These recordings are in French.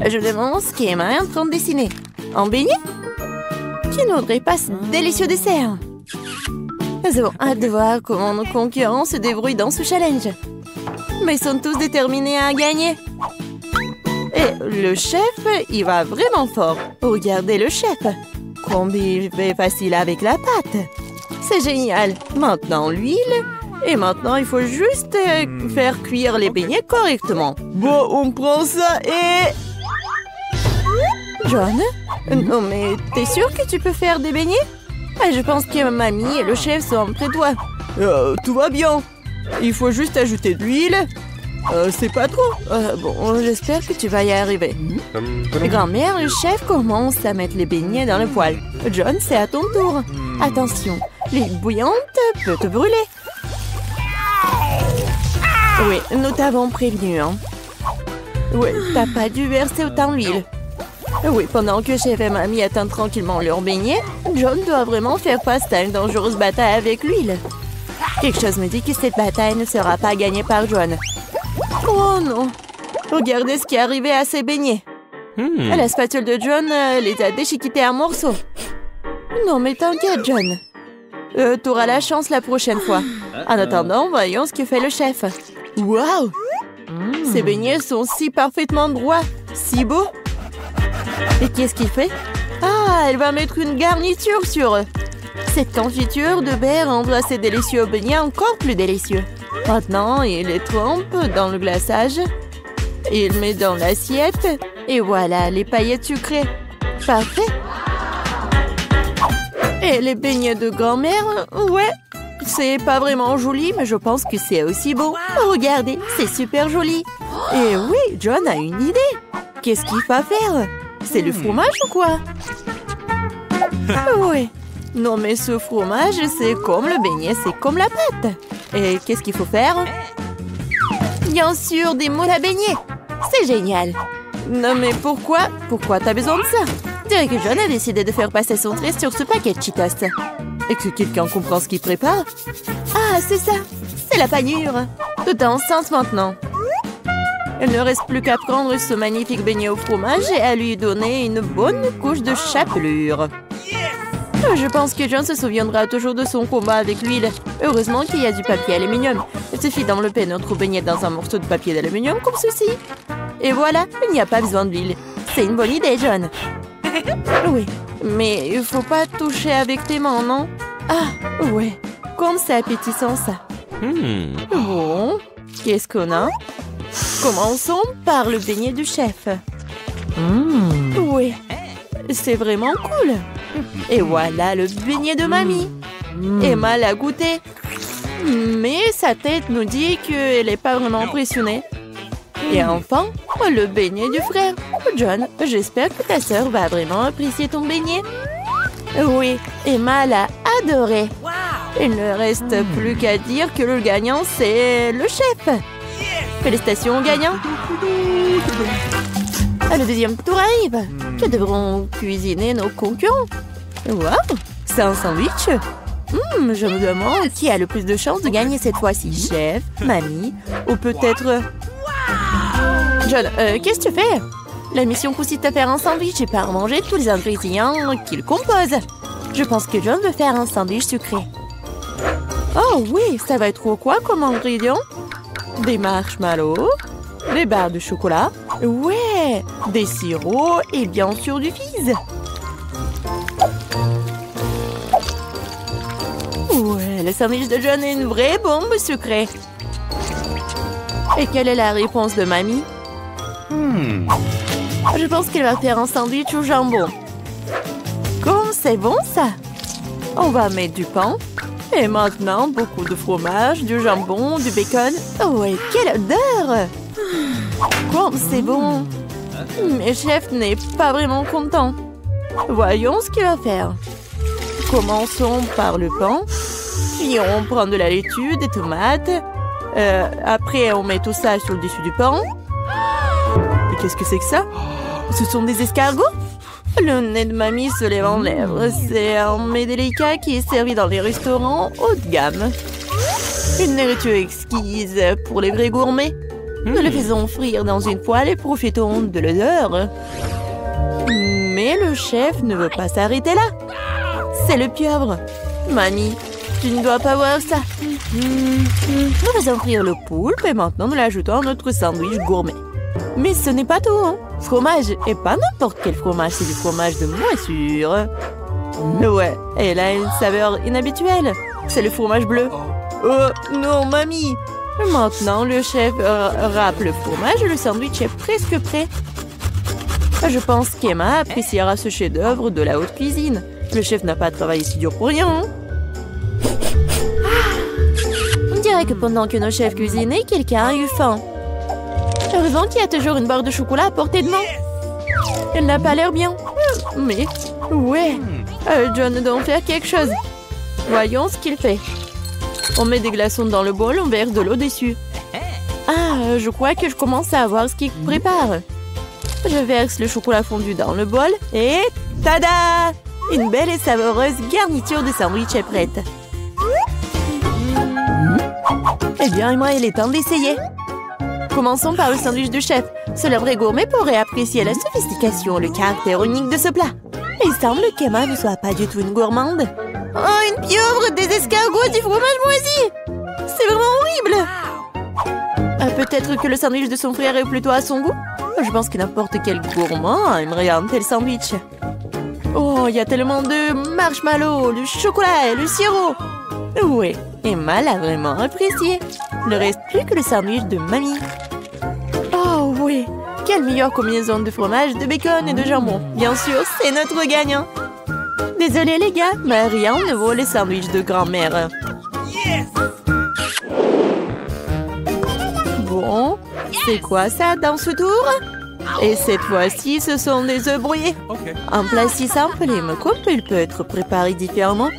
Je demande ce qu'Emma est en train de dessiner. Un beignet? Qui n'aurait pas ce délicieux dessert? Nous avons hâte de voir comment nos concurrents se débrouillent dans ce challenge. Mais ils sont tous déterminés à gagner. Et le chef, il va vraiment fort. Regardez le chef. Combien il fait facile avec la pâte. C'est génial. Maintenant l'huile. Et maintenant, il faut juste faire cuire les beignets correctement. Bon, on prend ça et... John? Non, mais t'es sûr que tu peux faire des beignets? Je pense que mamie et le chef sont près de toi. Tout va bien. Il faut juste ajouter de l'huile. C'est pas trop. Bon, j'espère que tu vas y arriver. Grand-mère, le chef commence à mettre les beignets dans le poêle. John, c'est à ton tour. Attention, l'huile bouillante peut te brûler. Oui, nous t'avons prévenu, hein. Oui, t'as pas dû verser autant d'huile. Oui, pendant que chef et mamie attendent tranquillement leur beignet, John doit vraiment faire face à une dangereuse bataille avec l'huile. Quelque chose me dit que cette bataille ne sera pas gagnée par John. Oh non! Regardez ce qui est arrivé à ces beignets. La spatule de John les a déchiquetés en morceaux. Non mais t'inquiète, John. T'auras la chance la prochaine fois. En attendant, voyons ce que fait le chef. Waouh! Ces beignets sont si parfaitement droits, si beaux. Et qu'est-ce qu'il fait? Ah, elle va mettre une garniture sur eux. Cette confiture de baie rendra ces délicieux beignets encore plus délicieux. Maintenant, il les trempe dans le glaçage. Il met dans l'assiette. Et voilà, les paillettes sucrées. Parfait. Et les beignets de grand-mère, ouais. C'est pas vraiment joli, mais je pense que c'est aussi beau. Regardez, c'est super joli. Et oui, John a une idée. Qu'est-ce qu'il va faire? C'est le fromage ou quoi? Oui. Non, mais ce fromage, c'est comme le beignet, c'est comme la pâte. Et qu'est-ce qu'il faut faire? Bien sûr, des moules à beignets. C'est génial. Non, mais pourquoi? Pourquoi t'as besoin de ça? Je dirais que John a décidé de faire passer son trait sur ce paquet de Cheetos. Et que quelqu'un comprend ce qu'il prépare? Ah, c'est ça. C'est la panure. Tout est enceinte maintenant. Il ne reste plus qu'à prendre ce magnifique beignet au fromage et à lui donner une bonne couche de chapelure. Je pense que John se souviendra toujours de son combat avec l'huile. Heureusement qu'il y a du papier aluminium. Il suffit d'envelopper notre beignet dans un morceau de papier d'aluminium comme ceci. Et voilà, il n'y a pas besoin d'huile. C'est une bonne idée, John. Oui, mais il faut pas toucher avec tes mains, non? Ah, ouais. Comme c'est appétissant, ça. Bon, qu'est-ce qu'on a? Commençons par le beignet du chef. Oui, c'est vraiment cool. Et voilà le beignet de mamie. Emma l'a goûté. Mais sa tête nous dit qu'elle n'est pas vraiment impressionnée. Et enfin, le beignet du frère. John, j'espère que ta sœur va vraiment apprécier ton beignet. Oui, Emma l'a adoré. Il ne reste plus qu'à dire que le gagnant, c'est le chef. Félicitations au gagnant. Le deuxième tour arrive. Que devront cuisiner nos concurrents? Waouh, c'est un sandwich. Je me demande qui a le plus de chances de gagner cette fois-ci. Chef, mamie, ou peut-être... John, qu'est-ce que tu fais? La mission consiste à faire un sandwich et pas à manger tous les ingrédients qu'il compose. Je pense que John veut faire un sandwich sucré. Oh oui, ça va être quoi comme ingrédients? Des marshmallows, des barres de chocolat, ouais, des sirops et bien sûr du fizz. Ouais, le sandwich de John est une vraie bombe sucrée. Et quelle est la réponse de mamie? Je pense qu'elle va faire un sandwich au jambon. Comme c'est bon ça! On va mettre du pain. Et maintenant, beaucoup de fromage, du jambon, du bacon. Oh, et quelle odeur! Comme c'est bon! Mais chef n'est pas vraiment content. Voyons ce qu'il va faire. Commençons par le pain. Puis on prend de la laitue, des tomates. Après, on met tout ça sur le dessus du pain. Et qu'est-ce que c'est que ça? Ce sont des escargots? Le nez de mamie se lève en lèvres. C'est un mets délicat qui est servi dans les restaurants haut de gamme. Une nourriture exquise pour les vrais gourmets. Nous le faisons frire dans une poêle et profitons de l'odeur. Mais le chef ne veut pas s'arrêter là. C'est le pieuvre. Mamie, tu ne dois pas voir ça. Nous faisons frire le poulpe et maintenant nous l'ajoutons à notre sandwich gourmet. Mais ce n'est pas tout, hein. Fromage, et pas n'importe quel fromage, c'est du fromage de moisissure. Ouais, elle a une saveur inhabituelle. C'est le fromage bleu. Oh non, mamie. Maintenant, le chef râpe le fromage et le sandwich est presque prêt. Je pense qu'Emma appréciera ce chef-d'œuvre de la haute cuisine. Le chef n'a pas travaillé si dur pour rien. On dirait que pendant que nos chefs cuisinaient, quelqu'un a eu faim. Heureusement qu'il y a toujours une barre de chocolat à portée de main. Elle n'a pas l'air bien. Mais, ouais, John doit en faire quelque chose. Voyons ce qu'il fait. On met des glaçons dans le bol, on verse de l'eau dessus. Ah, je crois que je commence à voir ce qu'il prépare. Je verse le chocolat fondu dans le bol et... Tada! Une belle et savoureuse garniture de sandwich est prête. Eh bien, Emma, il est temps d'essayer. Commençons par le sandwich du chef. Seul un vrai gourmet pourrait apprécier la sophistication, le caractère unique de ce plat. Il semble qu'Emma ne soit pas du tout une gourmande. Oh, une pieuvre, des escargots, du fromage moisi! C'est vraiment horrible! Peut-être que le sandwich de son frère est plutôt à son goût? Je pense que n'importe quel gourmand aimerait un tel sandwich. Oh, il y a tellement de marshmallows, du chocolat et le sirop! Oui, Emma l'a vraiment apprécié. Il ne reste plus que le sandwich de mamie. Oh oui, quelle meilleure combinaison de fromage, de bacon et de jambon. Bien sûr, c'est notre gagnant. Désolé les gars, mais rien ne vaut les sandwichs de grand-mère. Yes! Bon, c'est quoi ça dans ce tour? Et cette fois-ci, ce sont des œufs brouillés. Un plat si simple et me coupe, il peut être préparé différemment.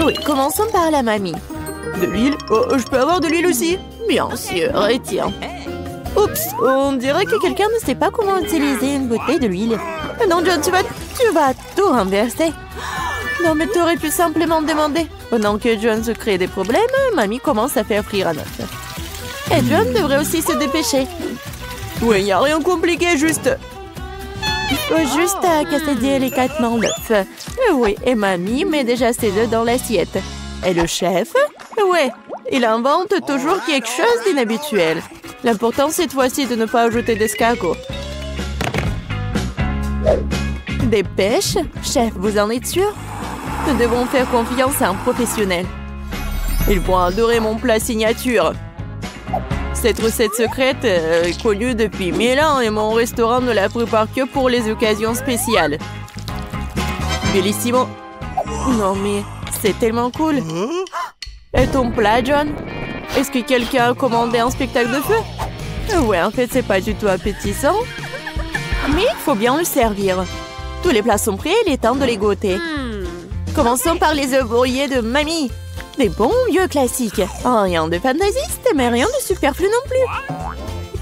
Oui, commençons par la mamie. De l'huile? Oh, je peux avoir de l'huile aussi? Bien sûr, et tiens. Oups, on dirait que quelqu'un ne sait pas comment utiliser une bouteille de l'huile. Non, John, tu vas tout renverser. Non, mais tu aurais pu simplement demander. Pendant que John se crée des problèmes, mamie commence à faire frire un œuf. Et John devrait aussi se dépêcher. Oui, il n'y a rien compliqué, juste... Il faut juste casser délicatement l'œuf. Oui, et mamie met déjà ses œufs dans l'assiette. Et le chef? Ouais, il invente toujours quelque chose d'inhabituel. L'important cette fois-ci de ne pas ajouter d'escargot. Des pêches? Chef, vous en êtes sûr? Nous devons faire confiance à un professionnel. Ils vont adorer mon plat signature. Cette recette secrète est connue depuis 1000 ans et mon restaurant ne la prépare que pour les occasions spéciales. Bellissimo. Non mais, c'est tellement cool. Et ton plat, John? Est-ce que quelqu'un a commandé un spectacle de feu? Ouais, en fait, c'est pas du tout appétissant. Mais il faut bien le servir. Tous les plats sont prêts, il est temps de les goûter. Commençons par les œufs brouillés de mamie. Des bons vieux classiques. Oh, rien de fantaisiste, mais rien de superflu non plus.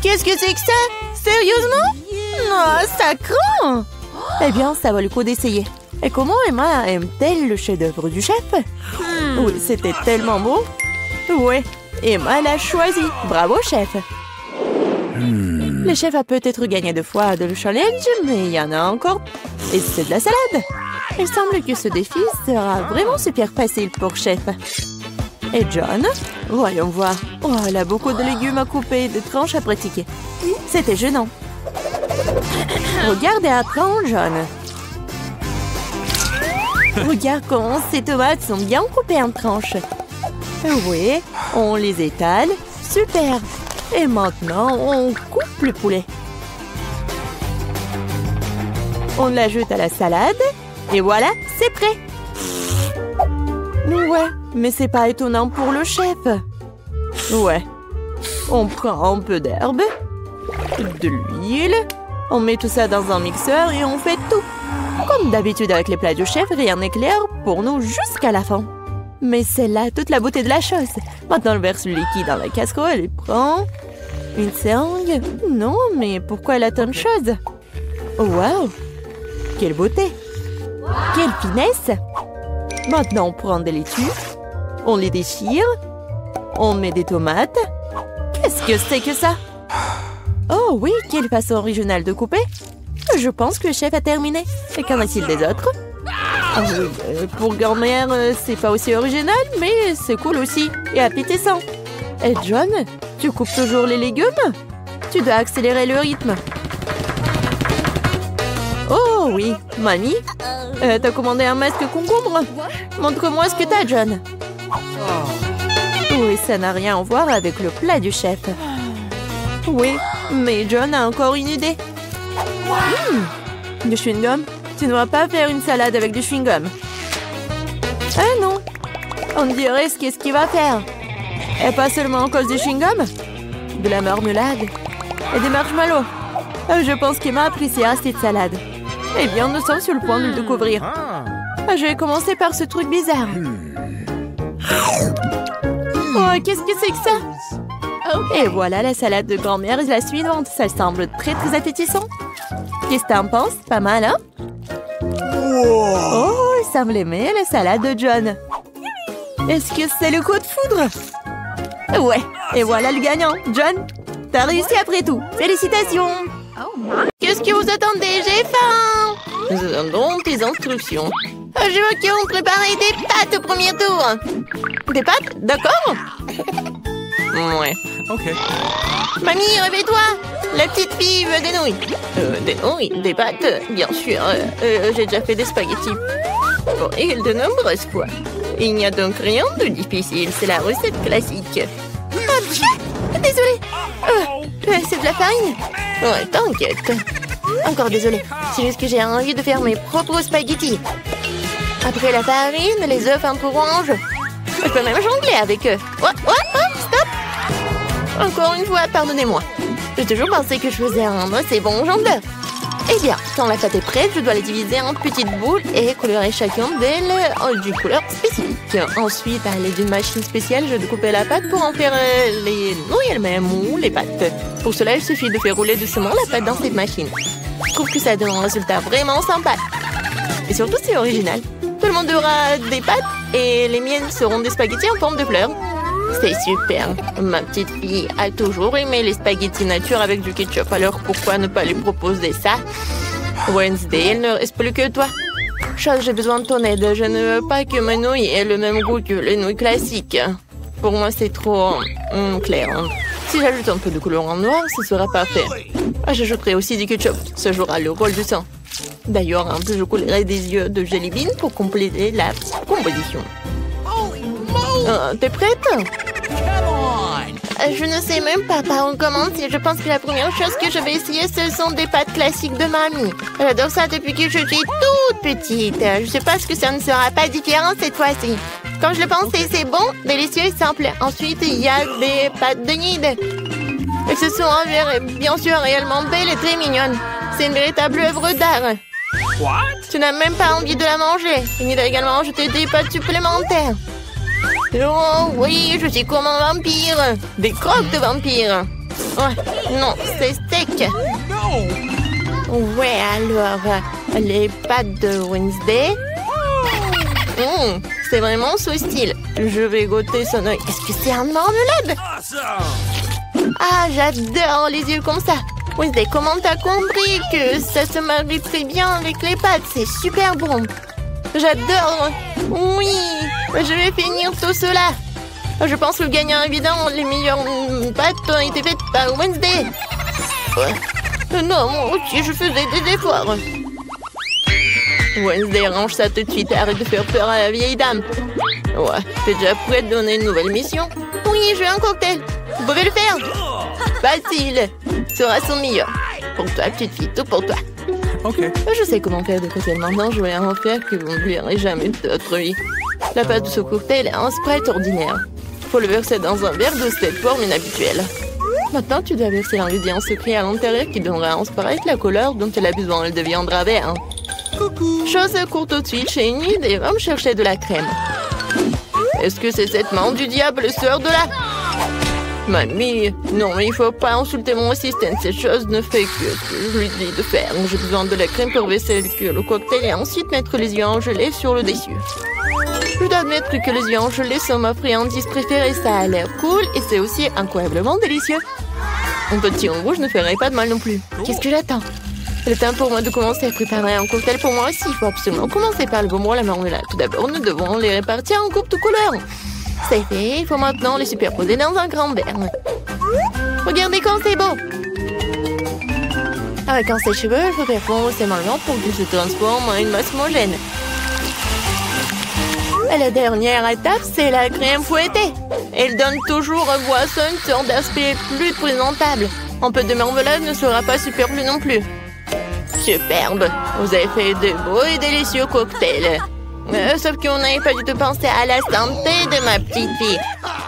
Qu'est-ce que c'est que ça? Sérieusement? Non, ça craint. Eh bien, ça vaut le coup d'essayer. Et comment Emma aime-t-elle le chef-d'œuvre du chef? Oui, c'était tellement beau. Ouais, Emma l'a choisi. Bravo, chef. Le chef a peut-être gagné 2 fois de le challenge, mais il y en a encore. Et c'est de la salade. Il semble que ce défi sera vraiment super facile pour chef. Et John? Voyons voir. Oh, elle a beaucoup de légumes à couper et de tranches à pratiquer. C'était gênant. Regardez à tranche, John. Regarde comment ces tomates sont bien coupées en tranches. Oui, on les étale. Super. Et maintenant, on coupe le poulet. On l'ajoute à la salade. Et voilà, c'est prêt. Ouais, mais c'est pas étonnant pour le chef. Ouais. On prend un peu d'herbe, de l'huile, on met tout ça dans un mixeur et on fait tout. Comme d'habitude avec les plats du chef, rien n'est clair pour nous jusqu'à la fin. Mais c'est là toute la beauté de la chose. Maintenant, on verse le liquide dans la casserole et prend une seringue. Non, mais pourquoi elle a tant de choses? Waouh! Quelle beauté! Quelle finesse! Maintenant, on prend des laitues, on les déchire, on met des tomates. Qu'est-ce que c'est que ça? Oh oui, quelle façon originale de couper. Je pense que le chef a terminé. Et qu'en est-il des autres? Ah oui, pour grand-mère, c'est pas aussi original, mais c'est cool aussi. Et appétissant. Et John, tu coupes toujours les légumes? Tu dois accélérer le rythme. Oh oui, mamie, t'as commandé un masque concombre? Montre-moi ce que t'as, John. Oui, ça n'a rien à voir avec le plat du chef. Oui, mais John a encore une idée. Du chewing-gum? Tu ne vas pas faire une salade avec du chewing-gum. Ah non, on dirait qu'est-ce qu'il va faire. Et pas seulement à cause du chewing-gum, de la marmelade et des marshmallows. Je pense qu'Emma appréciera cette salade. Eh bien, nous sommes sur le point de le découvrir. Je vais commencer par ce truc bizarre. Oh, qu'est-ce que c'est que ça? Et voilà la salade de grand-mère et la suivante. Ça semble très appétissant. Qu'est-ce que t'en penses? Pas mal, hein? Oh, il semble aimer la salade de John. Est-ce que c'est le coup de foudre? Ouais, et voilà le gagnant. John, t'as réussi après tout. Félicitations. Qu'est-ce que vous attendez? J'ai faim. Nous attendons tes instructions. Je vois qu'on préparait des pâtes au premier tour. Des pâtes? D'accord. Ouais. Ok. Mamie, réveille-toi. La petite fille veut des nouilles. Des nouilles? Des pâtes? Bien sûr. J'ai déjà fait des spaghettis. Bon, et de nombreuses fois. Il n'y a donc rien de difficile. C'est la recette classique. Désolée. C'est de la farine? Ouais, t'inquiète. Encore désolée. C'est juste que j'ai envie de faire mes propres spaghettis. Après la farine, les œufs entreront en jeu. Je peux même jongler avec eux. Stop. Encore une fois, pardonnez-moi. J'ai toujours pensé que je faisais un assez bon jongleur. Eh bien, quand la pâte est prête, je dois la diviser en petites boules et colorer chacune d'elles d'une couleur spécifique. Ensuite, à l'aide d'une machine spéciale, je découpe la pâte pour en faire les nouilles elles-mêmes ou les pâtes. Pour cela, il suffit de faire rouler doucement la pâte dans cette machine. Je trouve que ça donne un résultat vraiment sympa. Et surtout, c'est original. Tout le monde aura des pâtes et les miennes seront des spaghettis en forme de fleurs. C'est super. Ma petite fille a toujours aimé les spaghettis nature avec du ketchup. Alors pourquoi ne pas lui proposer ça? Wednesday, il ne reste plus que toi. Charles, j'ai besoin de ton aide. Je ne veux pas que mes nouilles aient le même goût que les nouilles classiques. Pour moi, c'est trop clair. Si j'ajoute un peu de colorant noir, ce sera parfait. J'ajouterai aussi du ketchup. Ça jouera le rôle du sang. D'ailleurs, un peu je coulerai des yeux de jelly bean pour compléter la composition. T'es prête? Je ne sais même pas par où commencer. Je pense que la première chose que je vais essayer, ce sont des pâtes classiques de mamie. J'adore ça depuis que je suis toute petite. Je sais pas ce que ça ne sera pas différent cette fois-ci. Quand je le pensais, c'est bon, délicieux et simple. Ensuite, il y a des pâtes de nid. Elles se sont bien sûr réellement belles et très mignonnes. C'est une véritable œuvre d'art. Tu n'as même pas envie de la manger. Il y a également ajouté des pâtes supplémentaires. Oh oui, je suis comme un vampire. Des croques de vampire. Ouais, non, c'est steak. Ouais, alors, les pâtes de Wednesday. C'est vraiment ce style. Je vais goûter son œil. Est-ce que c'est un marmelade? Ah, j'adore les yeux comme ça. Wednesday, comment t'as compris que ça se marie très bien avec les pâtes? C'est super bon. J'adore. Oui, je vais finir tout cela. Je pense que le gagnant évident, les meilleures pâtes ont été faites par Wednesday. Non, moi aussi, je faisais des efforts. Wednesday, range ça tout de suite. Arrête de faire peur à la vieille dame. Ouais, t'es déjà prête à donner une nouvelle mission? Oui, je veux un cocktail. Vous pouvez le faire? Facile. Sera son meilleur. Pour toi, petite fille, tout pour toi. Ok. Je sais comment faire des cocktails maintenant. Je vais en faire que vous n'oublierez jamais de votre vie. La pâte de ce cocktail est un Sprite ordinaire. Faut le verser dans un verre de cette forme inhabituelle. Maintenant, tu dois verser l'ingrédient secret à l'intérieur qui donnera à un Sprite la couleur dont elle a besoin. Elle deviendra vert. Coucou. Chose courte tout de suite chez Enid et va me chercher de la crème. Est-ce que c'est cette main du diable sort de là? Mamie, non, il faut pas insulter mon assistant. Cette chose ne fait que ce que je lui dis de faire. J'ai besoin de la crème pour verser le cocktail et ensuite mettre les yeux en gelée sur le dessus. Je dois admettre que les yeux en gelée sont ma friandise préférée. Ça a l'air cool et c'est aussi incroyablement délicieux. Un petit rouge ne ferait pas de mal non plus. Qu'est-ce que j'attends? Le temps pour moi de commencer à préparer un cocktail pour moi aussi. Il faut absolument commencer par le bonbon et la marmelade. Tout d'abord, nous devons les répartir en coupes de couleur. C'est fait. Il faut maintenant les superposer dans un grand verre. Regardez comme c'est beau. Avec un sèche-cheveux, il faut faire fondre ces marmelades pour qu'ils se transforment en une masse homogène. Et la dernière étape, c'est la crème fouettée. Elle donne toujours aux boissons une sorte d'aspect plus présentable. Un peu de marmelade ne sera pas superflu non plus. Superbe. Vous avez fait de beaux et délicieux cocktails. Sauf qu'on n'avait pas du tout pensé à la santé de ma petite fille.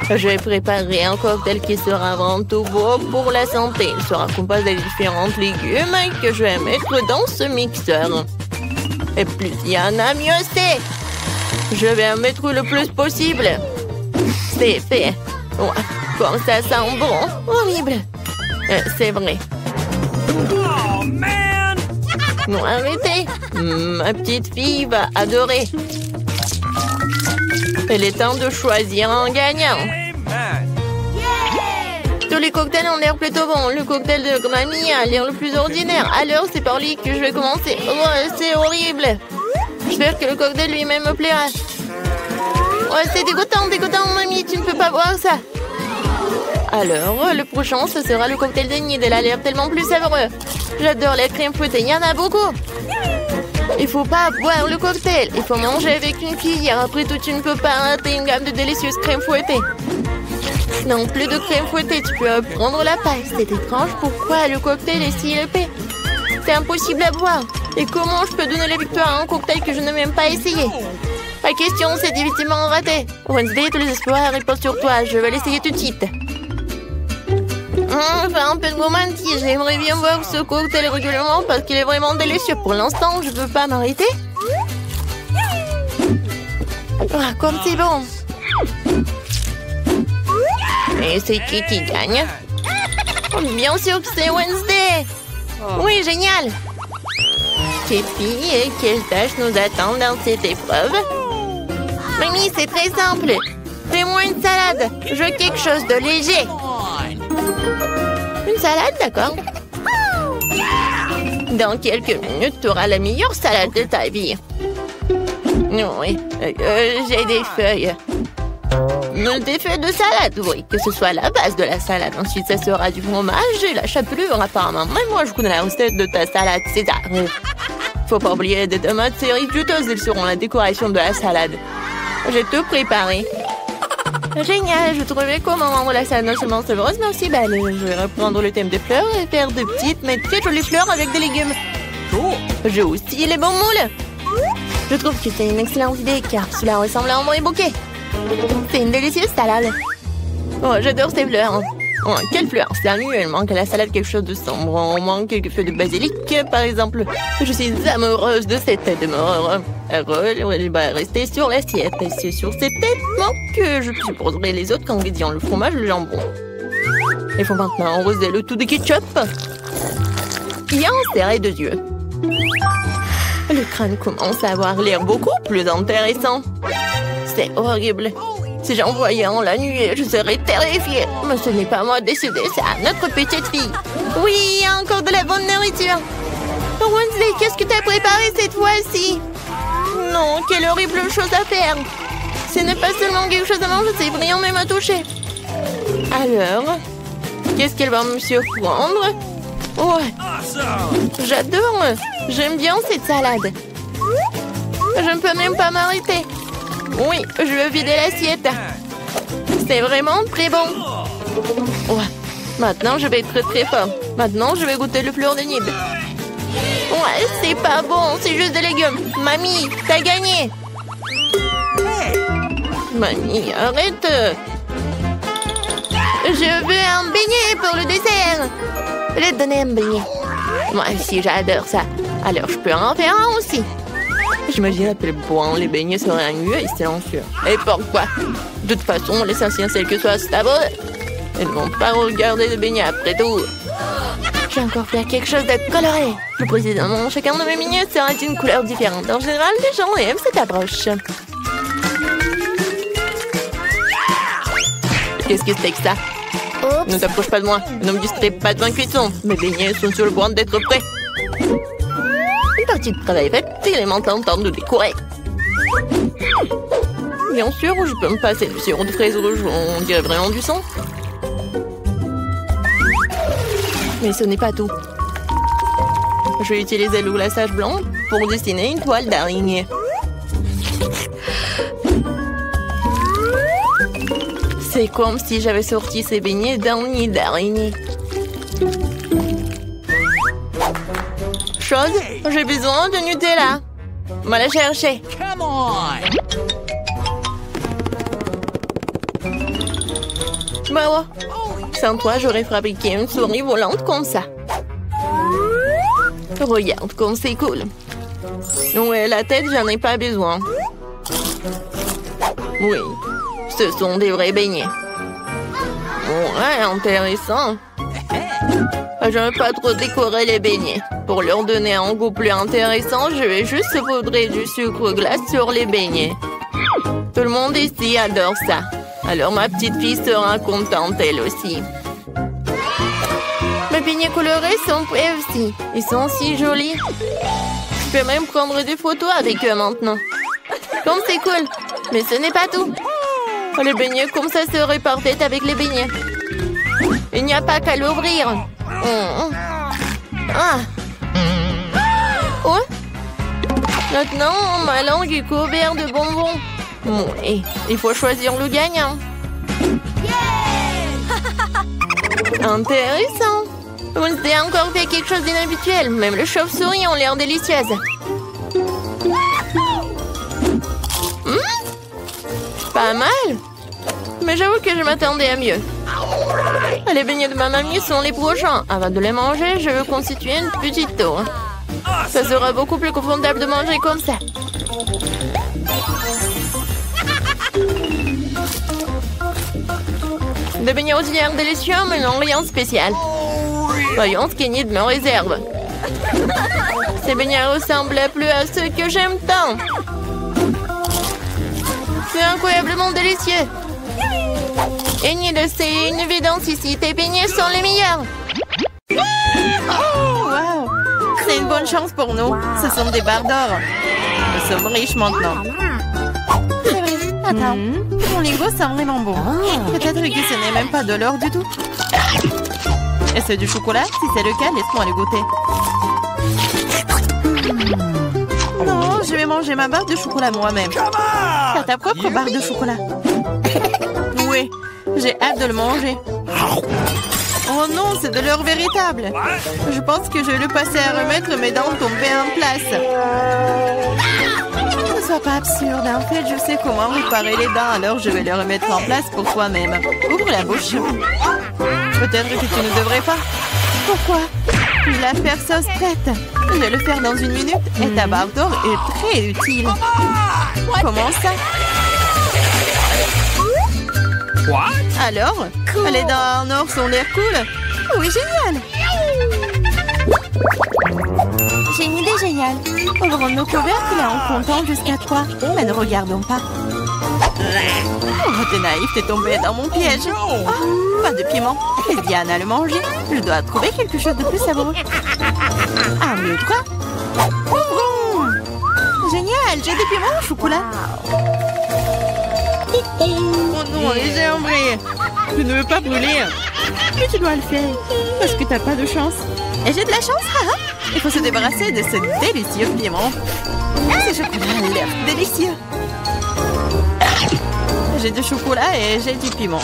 Je vais préparer un cocktail qui sera avant tout beau pour la santé. Il sera composé de différents légumes que je vais mettre dans ce mixeur. Et plus il y en a, mieux c'est. Je vais en mettre le plus possible. C'est fait. Ouais, comme ça sent bon. Horrible. C'est vrai. Oh, man! Non, arrêtez. Ma petite fille va adorer. Il est temps de choisir un gagnant. Amen! Tous les cocktails ont l'air plutôt bons. Le cocktail de mamie a l'air le plus ordinaire. Alors, c'est par lui que je vais commencer. Oh, c'est horrible. J'espère que le cocktail lui-même me plaira. Oh, c'est dégoûtant, mamie. Tu ne peux pas boire ça. Alors, le prochain, ce sera le cocktail de nid. Elle a l'air tellement plus savoureux. J'adore la crème fouettée. Il y en a beaucoup. Il faut pas boire le cocktail. Il faut manger avec une cuillère. Après tout, tu ne peux pas rater une gamme de délicieuses crèmes fouettées. Non, plus de crème fouettée. Tu peux prendre la paille. C'est étrange. Pourquoi le cocktail est si épais? C'est impossible à boire. Et comment je peux donner la victoire à un cocktail que je n'ai même pas essayé? La question, c'est définitivement raté. Wednesday, tous les espoirs reposent sur toi. Je vais l'essayer tout de suite. Enfin, un peu de romantisme. J'aimerais bien boire ce cocktail régulièrement parce qu'il est vraiment délicieux. Pour l'instant, je ne peux pas m'arrêter. Ah, comme c'est bon. Et c'est qui gagne? Oh, bien sûr que c'est Wednesday. Oui, génial. Petite fille, quelle tâche nous attend dans cette épreuve? Mamie, c'est très simple. Fais-moi une salade. Je veux quelque chose de léger. Une salade, d'accord. Dans quelques minutes, tu auras la meilleure salade de ta vie. Oui, j'ai des feuilles. Des feuilles de salade, oui. Que ce soit la base de la salade. Ensuite, ça sera du fromage et la chapelure, apparemment. Mais moi, je connais la recette de ta salade César. Faut pas oublier des tomates cerises juteuses. Elles seront la décoration de la salade. J'ai tout préparé. Génial, je trouvais comment rendre la salade non seulement savoureuse, mais aussi belle. Je vais reprendre le thème des fleurs et faire de petites mais très jolies fleurs avec des légumes. J'ai aussi les bons moules. Je trouve que c'est une excellente idée car cela ressemble à un vrai bouquet. C'est une délicieuse salade. Oh, j'adore ces fleurs. Oh, quelle fleur? Sérieux, il manque à la salade quelque chose de sombre. On manque quelques feuilles de basilic, par exemple. Je suis amoureuse de cette tête de mort. Elle va rester sur l'assiette. Et c'est sur cette tête que je supposerai les autres ingrédients, le fromage et le jambon. Il faut maintenant arroser le tout de ketchup. Et en serrer 2 yeux. Le crâne commence à avoir l'air beaucoup plus intéressant. C'est horrible. Si j'en voyais en la nuit, je serais terrifiée. Mais ce n'est pas moi de décider, c'est à notre petite fille. Oui, il y a encore de la bonne nourriture. Oh, Wednesday, qu'est-ce que tu as préparé cette fois-ci? Non, quelle horrible chose à faire. Ce n'est pas seulement quelque chose à manger, c'est brillant même à toucher. Alors, qu'est-ce qu'elle va me surprendre? Ouais, j'adore. J'aime bien cette salade. Je ne peux même pas m'arrêter. Oui, je veux vider l'assiette. C'est vraiment très bon. Ouais, maintenant je vais être très fort. Maintenant, je vais goûter le fleur de nid. Ouais, c'est pas bon, c'est juste des légumes. Mamie, t'as gagné. Mamie, arrête. Je veux un beignet pour le dessert. Je vais te donner un beignet. Moi aussi, j'adore ça. Alors, je peux en faire un aussi. J'imagine à quel point les beignets seraient ennuyeux et silencieux. Et pourquoi? De toute façon, l'essentiel c'est que soit stable. Ils ne vont pas regarder les beignets après tout. Je vais encore faire quelque chose de coloré. Plus précisément, chacun de mes beignets sera d'une couleur différente. En général, les gens aiment cette approche. Qu'est-ce que c'est que ça? Ne t'approche pas de moi. Ne me distrais pas de ma cuisson. Mes beignets sont sur le point d'être prêts. Une partie de travail faite, il est maintenant temps de décorer. Bien sûr, je peux me passer du sirop de fraise rouge. On dirait vraiment du sang. Mais ce n'est pas tout. Je vais utiliser le glaçage blanc pour dessiner une toile d'araignée. C'est comme si j'avais sorti ces beignets d'un nid d'araignée. Chose, j'ai besoin de Nutella. Va la chercher. Come on! Bah ouais. Sans toi, j'aurais fabriqué une souris volante comme ça. Regarde comme c'est cool. Ouais, la tête, j'en ai pas besoin. Oui, ce sont des vrais beignets. Ouais, intéressant. Je ne veux pas trop décorer les beignets. Pour leur donner un goût plus intéressant, je vais juste saupoudrer du sucre glace sur les beignets. Tout le monde ici adore ça. Alors ma petite fille sera contente elle aussi. Mes beignets colorés sont prêts aussi. Ils sont si jolis. Je peux même prendre des photos avec eux maintenant. Comme c'est cool. Mais ce n'est pas tout. Les beignets comme ça seraient parfaits avec les beignets. Il n'y a pas qu'à l'ouvrir. Ah. Oh. Maintenant, ma langue est couverte de bonbons. Oui, il faut choisir le gagnant. Intéressant. Vous avez encore fait quelque chose d'inhabituel. Même les chauves-souris ont l'air délicieuses. Pas mal. Mais j'avoue que je m'attendais à mieux. Les beignets de ma mamie sont les prochains. Avant de les manger, je veux constituer une petite tour. Ça sera beaucoup plus confortable de manger comme ça. Des beignets aux œufs délicieux, mais non rien de spécial. Voyons ce qu'Enid me réserve. Ces beignets ressemblent plus à ceux que j'aime tant. C'est incroyablement délicieux. Enid, c'est une évidence ici. Tes beignets sont les meilleurs. Oh, wow. C'est une bonne chance pour nous. Ce sont des barres d'or. Nous sommes riches maintenant. C'est vrai. Attends. Mon Lego sent vraiment bon. Peut-être que ce n'est même pas de l'or du tout. Et c'est du chocolat? Si c'est le cas, laisse-moi le goûter. Non, je vais manger ma barre de chocolat moi-même. T'as ta propre barre de chocolat. Oui, j'ai hâte de le manger. Oh non, c'est de l'or véritable. Je pense que je vais le passer à remettre mes dents tombées en place. Ne sois pas absurde. En fait, je sais comment réparer les dents, alors je vais les remettre en place pour toi-même. Ouvre la bouche. Peut-être que tu ne devrais pas. Pourquoi? La faire sauce prête. Je vais le faire dans une minute et ta barre d'or est très utile. Comment ça? What? Alors, les dents en or sont l'air cool. Oui, génial. J'ai une idée géniale. Ouvrons nos couvercles en comptant jusqu'à 3. Mais ne regardons pas. Oh, t'es naïf, t'es tombé dans mon piège. Oh, pas de piment. Laisse Diana le manger. Je dois trouver quelque chose de plus savoureux. 1, 2, 3. Ouvrons. Génial, j'ai des piments au chocolat. Oh non, j'ai embrayé. Je ne veux pas brûler. Mais tu dois le faire. Parce que t'as pas de chance. Et j'ai de la chance, haha. Il faut se débarrasser de ce délicieux piment. Ce chocolat a l'air délicieux. J'ai du chocolat et j'ai du piment.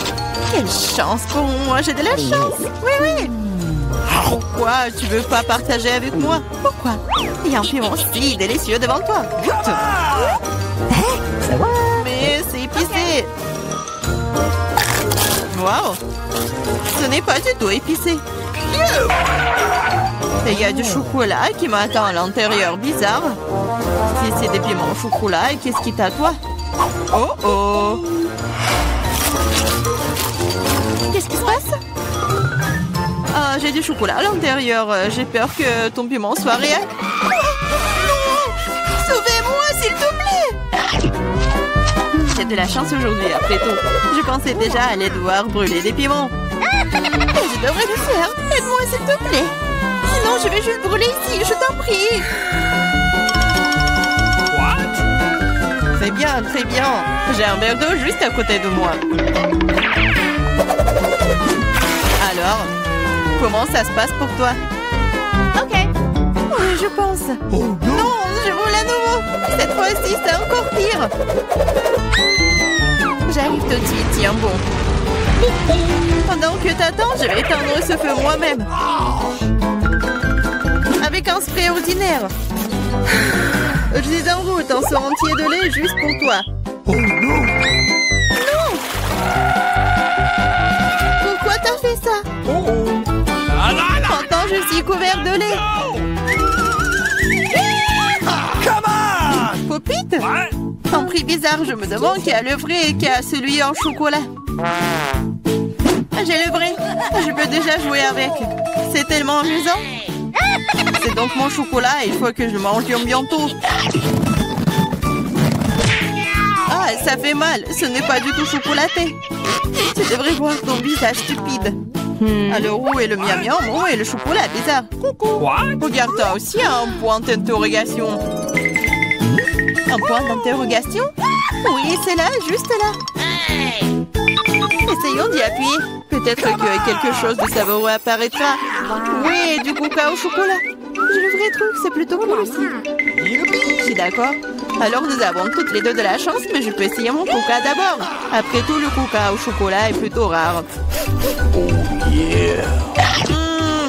Quelle chance pour moi, j'ai de la chance. Oui, oui. Pourquoi tu veux pas partager avec moi? Pourquoi? Il y a un piment si délicieux devant toi. Goûte. Mais c'est épicé. Waouh. Ce n'est pas du tout épicé. Et il y a du chocolat qui m'attend à l'intérieur. Bizarre. Si c'est des piments au chocolat, qu'est-ce qui t'attend? Oh oh. Qu'est-ce qui se passe? Ah, j'ai du chocolat à l'intérieur. J'ai peur que ton piment soit réel. Oh, non! Sauvez-moi, s'il te plaît! J'ai de la chance aujourd'hui, après tout. Je pensais déjà aller devoir brûler des piments. Je devrais le faire. Aide-moi, s'il te plaît. Sinon, je vais juste brûler ici. Je t'en prie. What? Très bien, très bien. J'ai un verre d'eau juste à côté de moi. Alors, comment ça se passe pour toi? Ok. Oui, je pense. Oh non! Non, je roule à nouveau. Cette fois-ci, c'est encore pire. J'arrive tout de suite, tiens bon. Pendant que t'attends, je vais éteindre ce feu moi-même. Avec un spray ordinaire. Je suis en route, un seau entier de lait juste pour toi. Oh non! Non! Pourquoi t'as fait ça? Oh oh! Ah là là! Pourtant, je suis couvert de lait. Come on! Popite? Ouais? Un prix bizarre, je me demande qui a le vrai et qui a celui en chocolat. J'ai le vrai. Je peux déjà jouer avec. C'est tellement amusant. C'est donc mon chocolat et il faut que je mange bientôt. Ah, ça fait mal. Ce n'est pas du tout chocolaté. Tu devrais voir ton visage stupide. Alors où est le miam miam? Où est le chocolat bizarre? What? Regarde, t'as aussi un point d'interrogation. Un point d'interrogation? Oui, c'est là, juste là. Essayons d'y appuyer. Peut-être que quelque chose de savoureux apparaîtra. Oui, du coca au chocolat. J'ai le vrai truc, c'est plutôt cool aussi. Je suis d'accord. Alors nous avons toutes les deux de la chance, mais je peux essayer mon coca d'abord. Après tout, le coca au chocolat est plutôt rare.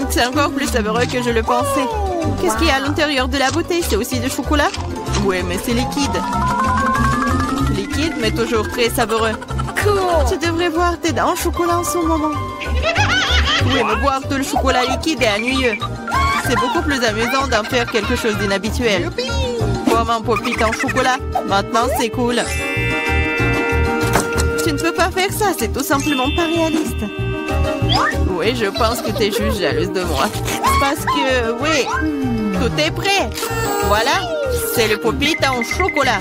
C'est encore plus savoureux que je le pensais. Qu'est-ce qu'il y a à l'intérieur de la bouteille? C'est aussi du chocolat? Ouais, mais c'est liquide. Liquide, mais toujours très savoureux. Tu devrais voir tes dents en chocolat en ce moment. Oui, mais boire tout le chocolat liquide est ennuyeux. C'est beaucoup plus amusant d'en faire quelque chose d'inhabituel. Comme un pop-it en chocolat. Maintenant, c'est cool. Tu ne peux pas faire ça, c'est tout simplement pas réaliste. Oui, je pense que tu es juste jalouse de moi. Parce que, oui, tout est prêt. Voilà, c'est le pop-it en chocolat.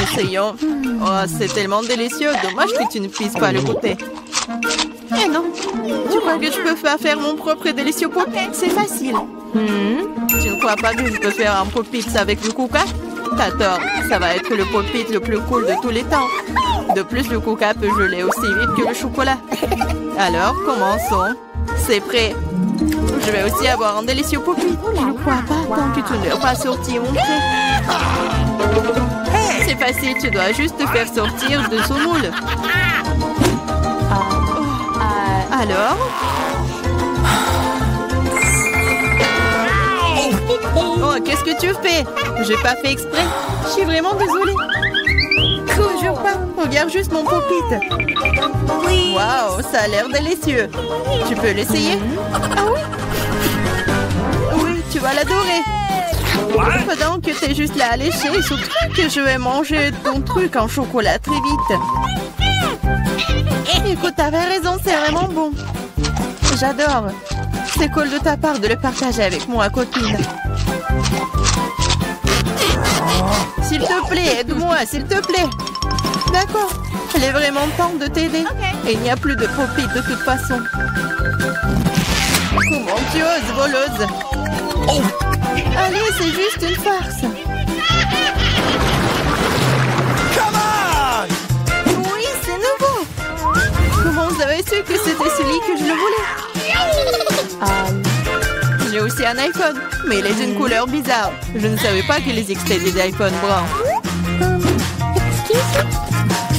Essayons. Oh, c'est tellement délicieux. Dommage que tu ne puisses pas le goûter. Eh non. Tu crois que je peux faire mon propre et délicieux pop-it? C'est facile. Tu ne crois pas que je peux faire un pop-it avec le coca? T'as tort. Ça va être le pop-it le plus cool de tous les temps. De plus, le coca peut geler aussi vite que le chocolat. Alors, commençons. C'est prêt. Je vais aussi avoir un délicieux pop-it. Je ne crois pas tant que tu n'as pas sorti mon prêt. C'est facile, tu dois juste te faire sortir de son moule. Alors? Oh, qu'est-ce que tu fais? J'ai pas fait exprès. Je suis vraiment désolée. Toujours pas. Regarde juste mon pop-it. Waouh, ça a l'air délicieux. Tu peux l'essayer? Ah oui? Oui, tu vas l'adorer. Pendant que t'es juste là à lécher, surtout que je vais manger ton truc en chocolat très vite. Écoute, t'avais raison, c'est vraiment bon. J'adore. C'est cool de ta part de le partager avec moi, copine. S'il te plaît, aide-moi, s'il te plaît. D'accord. Il est vraiment temps de t'aider. Et il n'y a plus de pop-it de toute façon. Comment tu oses, voleuse? Allez, c'est juste une farce. Come on! Oui, c'est nouveau. Comment vous avez su que c'était celui que je le voulais? J'ai aussi un iPhone, mais il est d'une couleur bizarre. Je ne savais pas qu'il existait des iPhones bruns.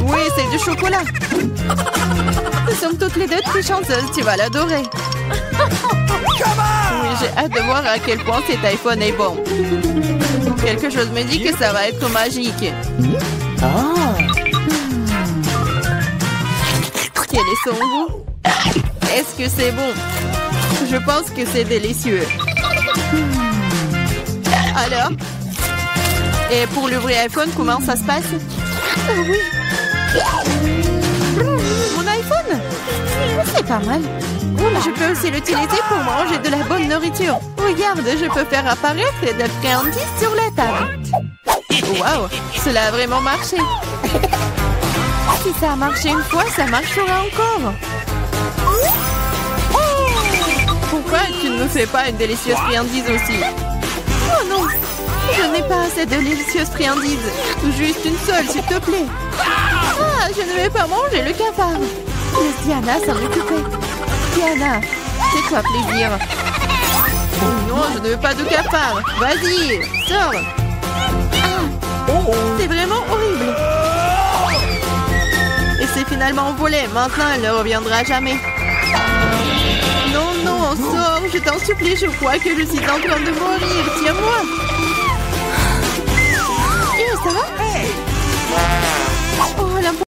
Oui, c'est du chocolat. Nous sommes toutes les deux très chanceuses, tu vas l'adorer. Oui, j'ai hâte de voir à quel point cet iPhone est bon. Quelque chose me dit que ça va être magique. Quel est son goût? Est-ce que c'est bon? Je pense que c'est délicieux. Alors? Et pour le vrai iPhone, comment ça se passe? Oh oui. Mon iPhone? C'est pas mal. Je peux aussi l'utiliser pour manger de la bonne nourriture. Regarde, je peux faire apparaître des friandises sur la table. Waouh, cela a vraiment marché. Si ça a marché une fois, ça marchera encore. Pourquoi tu ne me fais pas une délicieuse friandise aussi? Oh non, je n'ai pas cette délicieuse friandise. Juste une seule, s'il te plaît. Ah, je ne vais pas manger le cafard. Laisse Diana s'en occuper. Diana, fais-toi plaisir. Oh non, je ne veux pas de cafard. Vas-y, sors. C'est vraiment horrible. Et c'est finalement volé. Maintenant, elle ne reviendra jamais. Non, non, sors. Je t'en supplie, je crois que je suis en train de mourir. Tiens-moi. Ça va? Oh, la